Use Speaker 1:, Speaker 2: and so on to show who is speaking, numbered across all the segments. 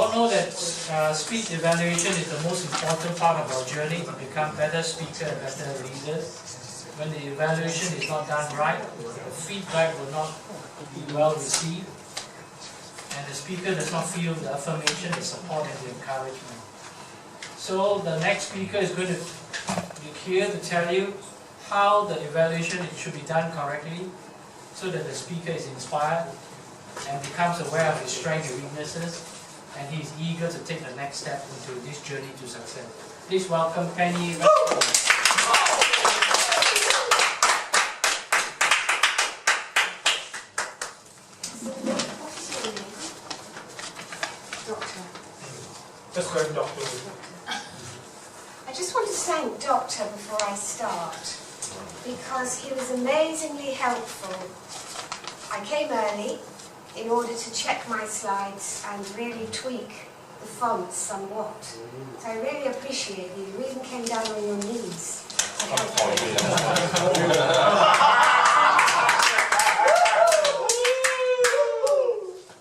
Speaker 1: all know that speech evaluation is the most important part of our journey to become better speakers and better leaders. When the evaluation is not done right, the feedback will not be well received, and the speaker does not feel the affirmation, the support, and the encouragement. So the next speaker is going to be here to tell you how the evaluation should be done correctly, so that the speaker is inspired and becomes aware of his strengths and weaknesses, and he is eager to take the next step into this journey to success. Please welcome Penny.
Speaker 2: Just going, Doctor.
Speaker 3: I just want to thank Doctor before I start, because he was amazingly helpful. I came early in order to check my slides and really tweak the fonts somewhat. So I really appreciate you. You even came down on your knees to help me.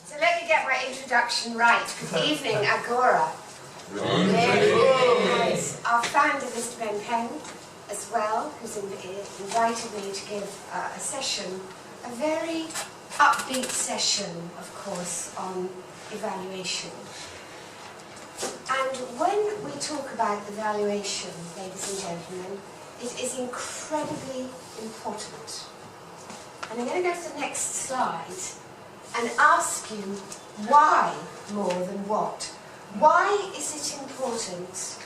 Speaker 3: So let me get my introduction right. Good evening, Agora. Yes. Our founder, Mr. Ben Penn, as well, who's invited me to give a session, a very upbeat session, of course, on evaluation. And when we talk about evaluation, ladies and gentlemen, it is incredibly important. And I'm going to go to the next slide and ask you why more than what. Why is it important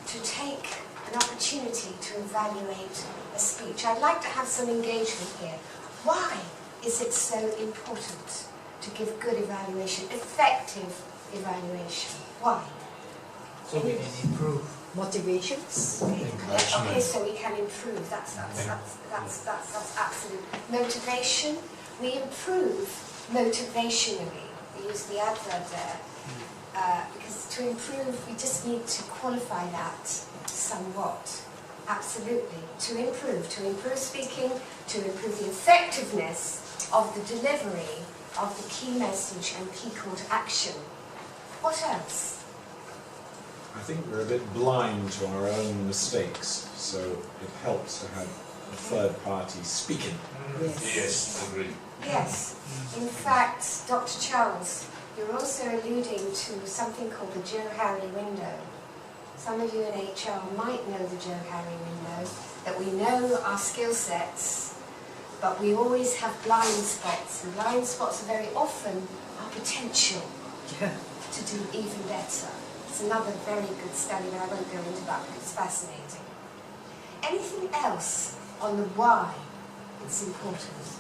Speaker 3: to take an opportunity to evaluate a speech? I'd like to have some engagement here. Why is it so important to give good evaluation, effective evaluation? Why?
Speaker 1: So we can improve.
Speaker 4: Motivations.
Speaker 3: Okay, so we can improve. That's absolute. Motivation. We improve motivationally. We use the adverb there. Because to improve, we just need to qualify that somewhat. Absolutely. To improve speaking, to improve the effectiveness of the delivery of the key message and key call to action. What else?
Speaker 5: I think we're a bit blind to our own mistakes, so it helps to have a third party speaking.
Speaker 4: Yes.
Speaker 2: Agreed.
Speaker 3: Yes. In fact, Dr. Charles, you're also alluding to something called the Joe Harry window. Some of you in HR might know the Joe Harry window, that we know our skill sets, but we always have blind spots, and blind spots are very often our potential to do even better. It's another very good study, but I won't go into that because it's fascinating. Anything else on the why it's important?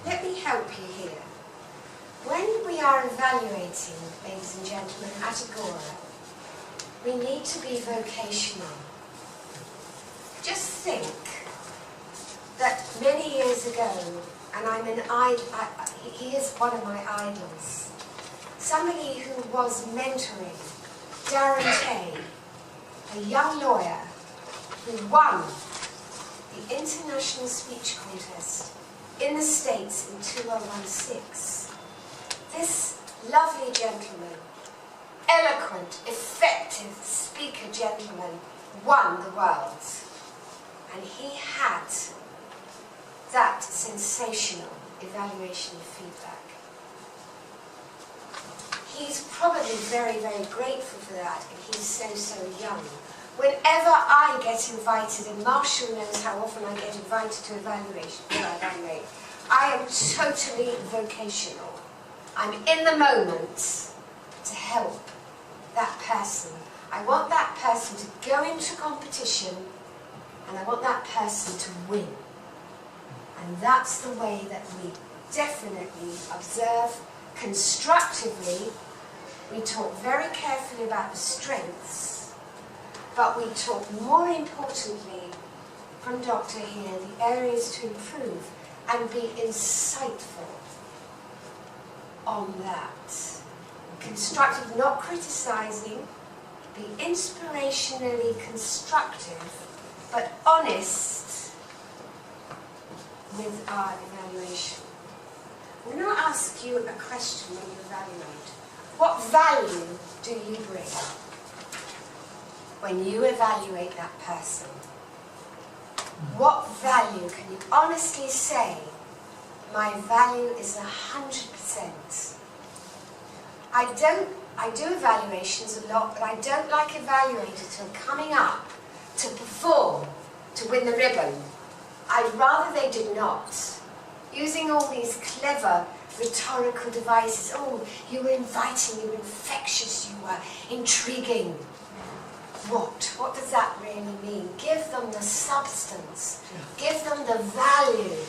Speaker 3: Let me help you here. When we are evaluating, ladies and gentlemen, at Agora, we need to be vocational. Just think that many years ago, and he is one of my idols, somebody who was mentoring Darren Tay, a young lawyer who won the International Speech Contest in the States in 2016. This lovely gentleman, eloquent, effective speaker gentleman, won the world. And he had that sensational evaluation of feedback. He's probably very, very grateful for that, and he's so young. Whenever I get invited, and Marshall knows how often I get invited to evaluate, I am totally vocational. I'm in the moment to help that person. I want that person to go into competition, and I want that person to win. And that's the way that we definitely observe constructively. We talk very carefully about the strengths, but we talk more importantly from Dr. here, the areas to improve and be insightful on that. Constructive, not criticizing, be inspirationally constructive, but honest with our evaluation. I'm going to ask you a question when you evaluate. What value do you bring when you evaluate that person? What value can you honestly say, my value is 100%? I do evaluations a lot, but I don't like evaluators who are coming up to perform, to win the ribbon. I'd rather they did not. Using all these clever rhetorical devices. Oh, you were inviting, you were infectious, you were intriguing. What? What does that really mean? Give them the substance. Give them the value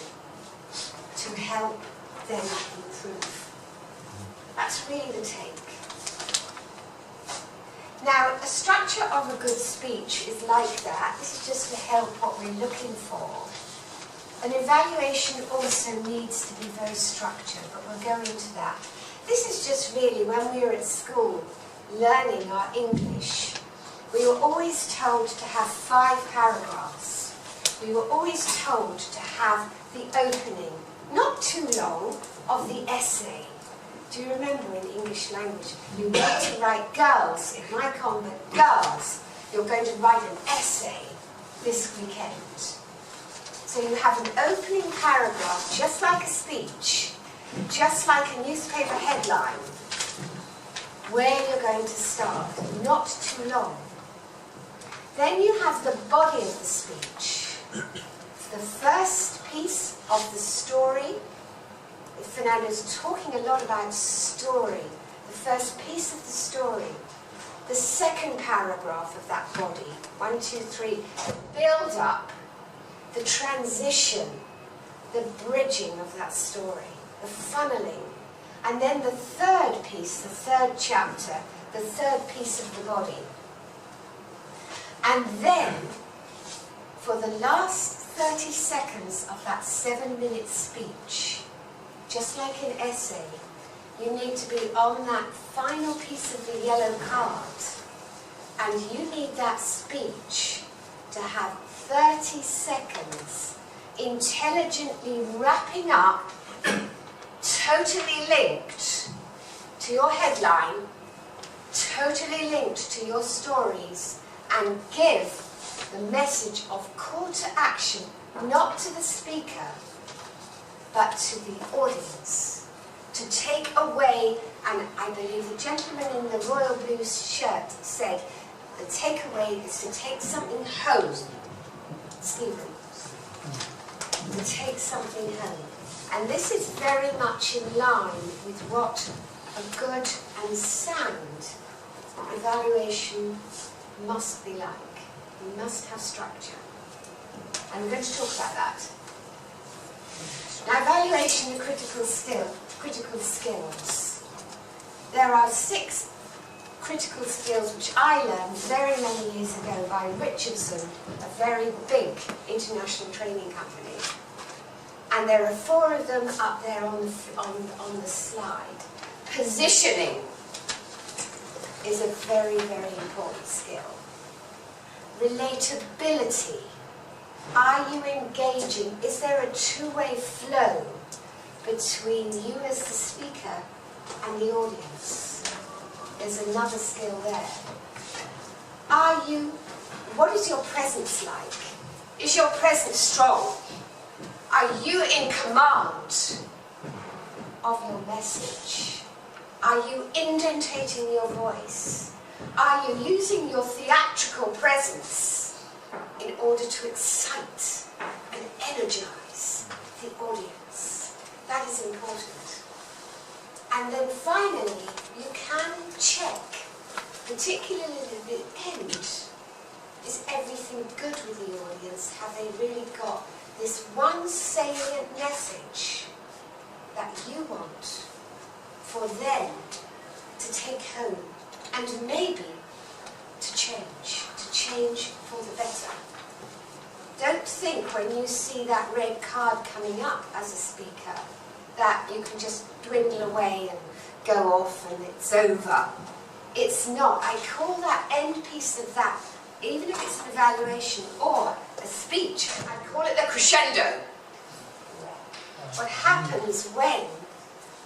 Speaker 3: to help them improve. That's really the take. Now, a structure of a good speech is like that. This is just to help what we're looking for. An evaluation also needs to be very structured, but we'll go into that. This is just really when we were at school learning our English. We were always told to have 5 paragraphs. We were always told to have the opening, not too long, of the essay. Do you remember in English language, you need to write girls, in my convent, girls, you're going to write an essay this weekend. So you have an opening paragraph, just like a speech, just like a newspaper headline, where you're going to start, not too long. Then you have the body of the speech, the first piece of the story. Fernando's talking a lot about story, the first piece of the story, the second paragraph of that body, 1, 2, 3, the build-up, the transition, the bridging of that story, the funneling, and then the third piece, the third chapter, the third piece of the body. And then, for the last 30 seconds of that 7-minute speech, just like an essay, you need to be on that final piece of the yellow card. And you need that speech to have 30 seconds intelligently wrapping up, totally linked to your headline, totally linked to your stories, and give the message of call to action, not to the speaker, but to the audience, to take away, and I believe the gentleman in the royal blue shirt said, the takeaway is to take something home. Stephen, to take something home. And this is very much in line with what a good and sound evaluation must be like. You must have structure. And we're going to talk about that. Now, evaluation of critical skills. There are 6 critical skills which I learned very many years ago by Richardson, a very big international training company. And there are 4 of them up there on the slide. Positioning is a very, very important skill. Relatability. Are you engaging? Is there a two-way flow between you as the speaker and the audience? There's another skill there. What is your presence like? Is your presence strong? Are you in command of your message? Are you indentating your voice? Are you using your theatrical presence in order to excite and energize the audience? That is important. And then finally, you can check, particularly at the end, is everything good with the audience? Have they really got this one salient message that you want for them to take home and maybe to change for the better? Don't think when you see that red card coming up as a speaker that you can just dwindle away and go off and it's over. It's not. I call that end piece of that, even if it's an evaluation or a speech, I call it the crescendo. What happens when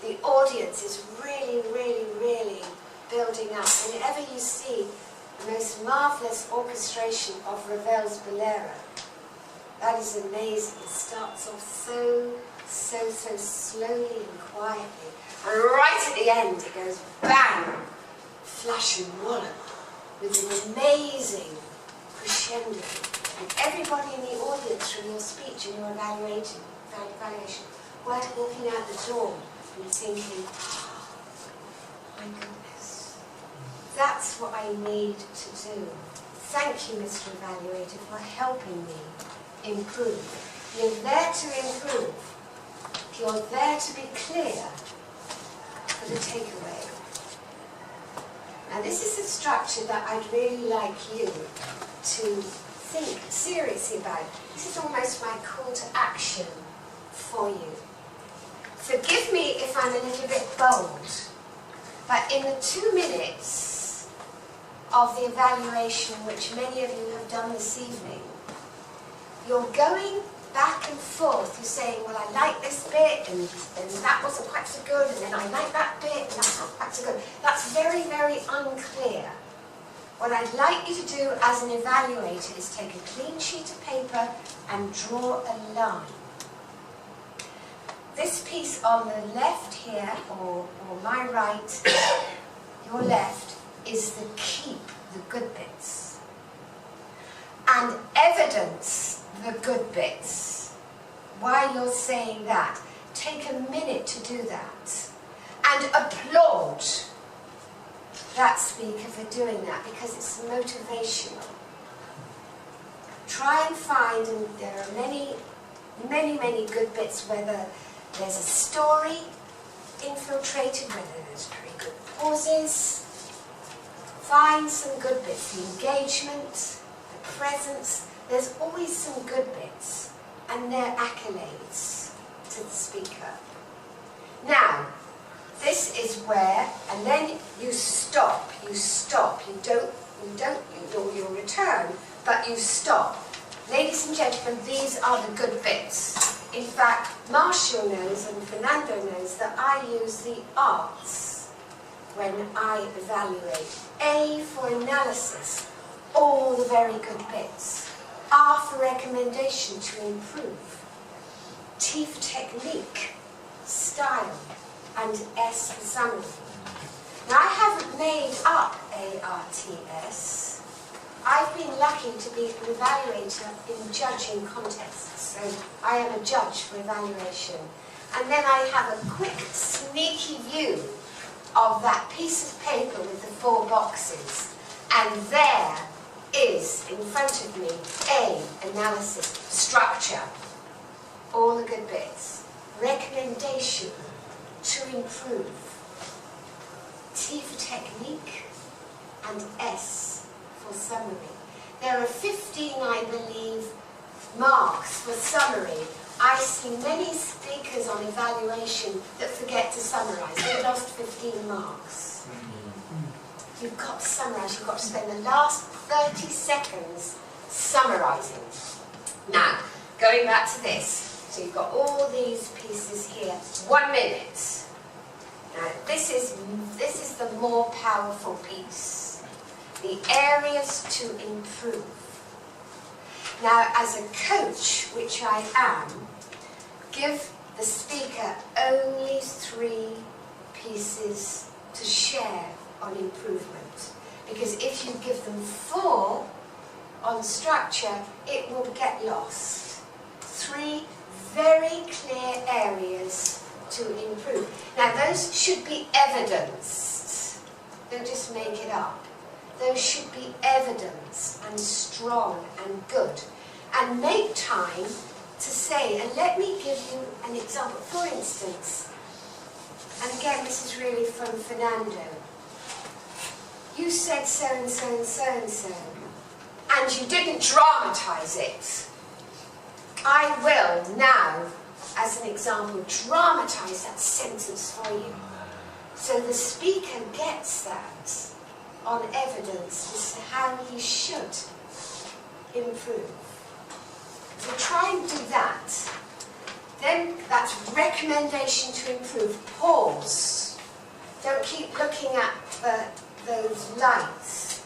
Speaker 3: the audience is really, really, really building up? Whenever you see the most marvellous orchestration of Ravel's Bolero, that is amazing. It starts off so slowly and quietly. And right at the end, it goes bang, flash and wallop, with an amazing crescendo. And everybody in the audience from your speech and your evaluation, weren't walking out the door and thinking, oh, my goodness, that's what I need to do. Thank you, Mr. Evaluator, for helping me improve. You're there to improve. You're there to be clear for the takeaway. Now this is a structure that I'd really like you to think seriously about. This is almost my call to action for you. Forgive me if I'm a little bit bold, but in the 2 minutes of the evaluation, which many of you have done this evening, you're going back and forth. You're saying, well, I like this bit, and that wasn't quite so good, and then I like that bit, and that's not quite so good. That's very, very unclear. What I'd like you to do as an evaluator is take a clean sheet of paper and draw a line. This piece on the left here, or my right, your left, is the keep, the good bits. And evidence the good bits. While you're saying that, take a minute to do that. And applaud that speaker for doing that, because it's motivational. Try and find, and there are many good bits, whether there's a story infiltrated, whether there's very good pauses. Find some good bits, the engagement, the presence. There's always some good bits, and they're accolades to the speaker. Now, this is where, and then you stop, you you'll return, but you stop. Ladies and gentlemen, these are the good bits. In fact, Marshall knows and Fernando knows that I use the arts when I evaluate. A for analysis, all the very good bits. R for recommendation to improve. T for technique, style, and S for summary. Now I haven't made up ARTS. I've been lucky to be an evaluator in judging contests, so I am a judge for evaluation. And then I have a quick, sneaky view of that piece of paper with the 4 boxes. And there is, in front of me, A, analysis, structure, all the good bits, recommendation, to improve, T for technique, and S for summary. There are 15, I believe, marks for summary. I see many speakers on evaluation that forget to summarise. They lost 15 marks. You've got to summarise. You've got to spend the last 30 seconds summarising. Now, going back to this. So you've got all these pieces here. 1 minute. Now, this is the more powerful piece. The areas to improve. Now, as a coach, which I am, give the speaker only 3 pieces to share on improvement. Because if you give them 4 on structure, it will get lost. 3 very clear areas to improve. Now, those should be evidenced. Don't just make it up. Those should be evidence and strong and good. And make time to say, and let me give you an example. For instance, and again, this is really from Fernando. You said so and so and so and so, and you didn't dramatise it. I will now, as an example, dramatise that sentence for you. So the speaker gets that on evidence as to how he should improve. So try and do that. Then that's recommendation to improve. Pause. Don't keep looking at those lights.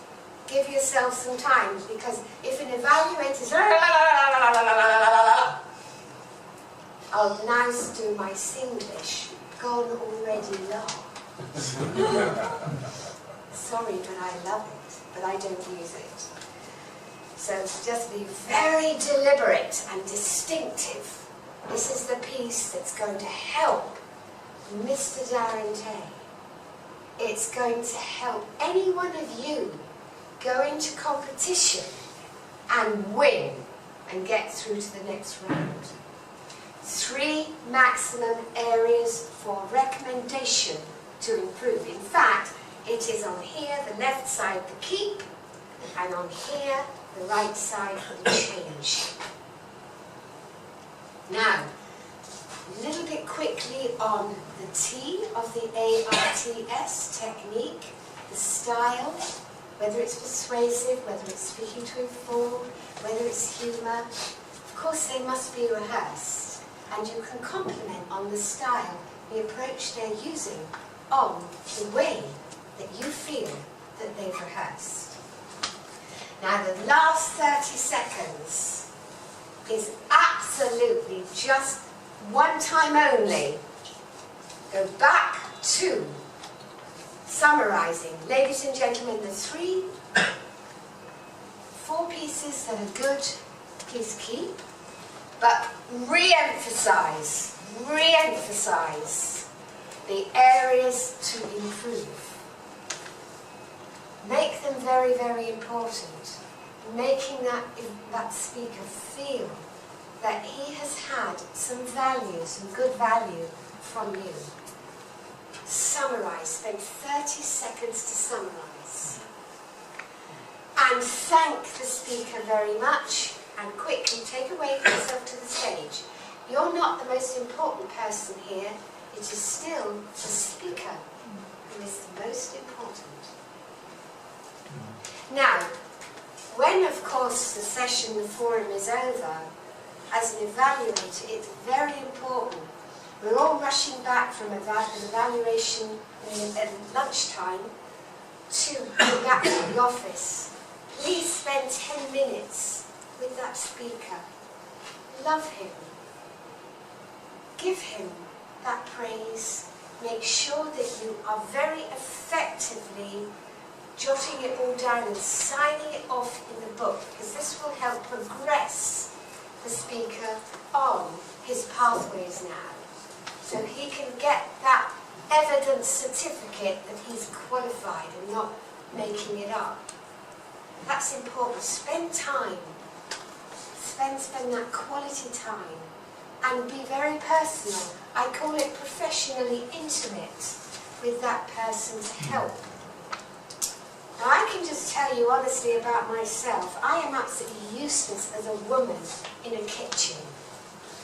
Speaker 3: Give yourself some time, because if an evaluator is I'll now do my Singlish, gone already long. Sorry, but I love it, but I don't use it. So just be very deliberate and distinctive. This is the piece that's going to help Mr. Darrentay. It's going to help any one of you go into competition and win and get through to the next round. 3 maximum areas for recommendation to improve. In fact, it is on here, the left side, the keep, and on here, the right side for the change. Now, a little bit quickly on the T of the ARTS technique, the style, whether it's persuasive, whether it's speaking to inform, whether it's humour. Of course, they must be rehearsed, and you can compliment on the style, the approach they're using, on the way that you feel that they've rehearsed. Now, the last 30 seconds is absolutely just one time only. Go back to summarising. Ladies and gentlemen, the 4 pieces that are good, please keep, but re-emphasise the areas to improve. Make them very, very important. Making that speaker feel that he has had some value, some good value from you. Summarise. Spend 30 seconds to summarise. And thank the speaker very much, and quickly take away yourself to the stage. You're not the most important person here. It is still the speaker who is the most important. Now, when, of course, the session, the forum is over, as an evaluator, it's very important. We're all rushing back from an evaluation at lunchtime to go back to the office. Please spend 10 minutes with that speaker. Love him. Give him that praise. Make sure that you are very effectively jotting it all down and signing it off in the book, because this will help progress the speaker on his pathways now, so he can get that evidence certificate that he's qualified and not making it up. That's important. Spend time. Spend that quality time, and be very personal. I call it professionally intimate with that person to help. Now, I can just tell you honestly about myself. I am absolutely useless as a woman in a kitchen.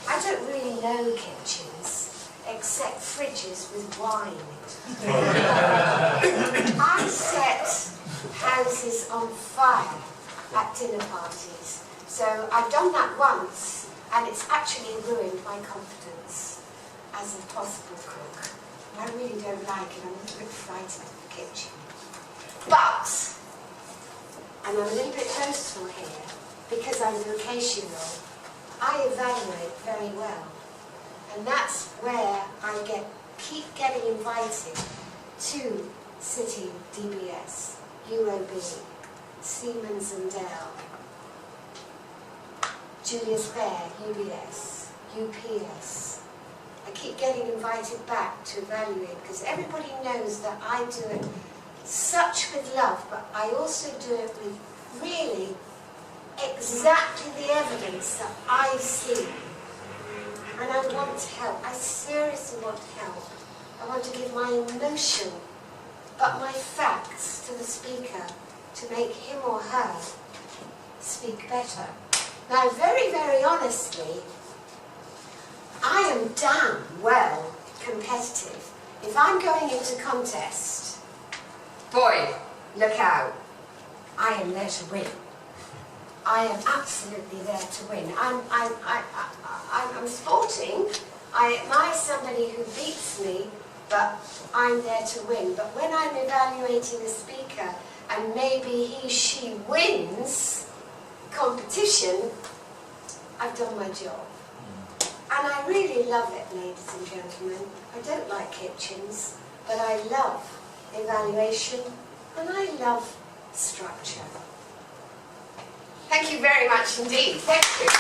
Speaker 3: I don't really know kitchens, except fridges with wine. I set houses on fire at dinner parties. So I've done that once, and it's actually ruined my confidence as a possible cook. I really don't like it. I'm a little bit frightened of the kitchen. But, and I'm a little bit boastful here, because I'm vocational, I evaluate very well. And that's where I keep getting invited to City DBS, UOB, Siemens and Dell, Julius Baer, UBS, UPS. I keep getting invited back to evaluate, because everybody knows that I do it such with love, but I also do it with really exactly the evidence that I see. And I want to help. I seriously want to help. I want to give my emotion, but my facts to the speaker to make him or her speak better. Now, very, very honestly, I am damn well competitive. If I'm going into contest, boy, look out. I am there to win. I am absolutely there to win. I'm sporting. I admire somebody who beats me, but I'm there to win. But when I'm evaluating a speaker and maybe he, she wins competition, I've done my job. And I really love it, ladies and gentlemen. I don't like kitchens, but I love evaluation and I love structure. Thank you very much indeed. Thank you.